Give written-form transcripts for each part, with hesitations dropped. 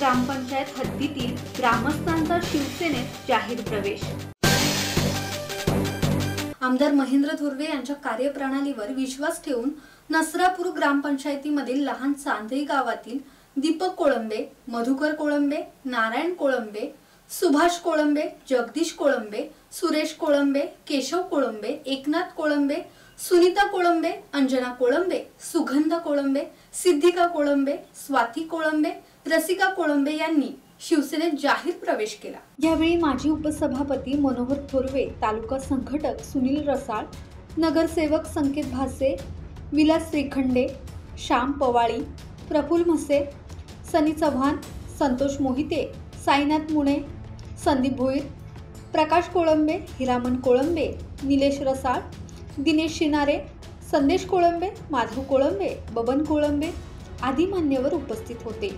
ग्रामपंचायत हद्दीतील ग्रामस्थांचा शिवसेनेत जाहीर प्रवेश। आमदार महेंद्र थोरवे यांच्या कार्यप्रणालीवर विश्वास ठेवून नसरापूर ग्रामपंचायतीमधील लहान चांदई गावातील दीपक कोळंबे, मधुकर कोळंबे, नारायण कोळंबे, सुभाष कोळंबे, जगदीश कोळंबे, सुरेश कोळंबे, केशव कोळंबे, एकनाथ कोळंबे, सुनीता कोळंबे, अंजना कोळंबे, सुगंधा कोळंबे, सिद्धिका कोळंबे, स्वाती कोळंबे, रसिका कोळंबे यांनी शिवसेनेत जाहीर प्रवेश केला। यावेळी माजी उपसभापती मनोहर थोरवे, तालुका संघटक सुनील रसाळ, नगरसेवक संकेत भासे, विलास श्रीखंडे, श्याम पवाळी, प्रफुल्ल म्हसे, सनी चव्हाण, संतोष मोहिते, साईनाथ मुणे, संदीप भोईर, प्रकाश कोळंबे, हिरामन कोळंबे, निलेश रसाळ, दिनेश शिनारे, संदेश कोळंबे, माधव कोळंबे, बबन कोळंबे आदी मान्यवर उपस्थित होते।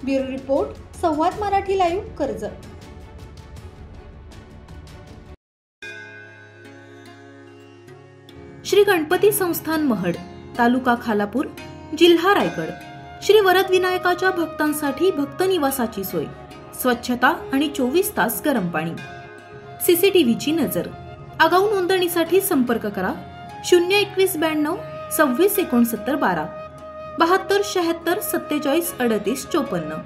ब्युरो रिपोर्ट, संवाद मराठी लाईव्ह, कर्जत। श्री गणपती संस्थान महड, तालुका खालापूर, जिल्हा रायगड। श्री वरद विनायकाच्या भक्तांसाठी भक्त निवासाची सोय, स्वच्छता आणि 24 तास गरम पाणी, सीसीटीव्हीची नजर। आगाऊ नोंदणीसाठी संपर्क करा 021 92 26 69 12 72 76 47 38 54।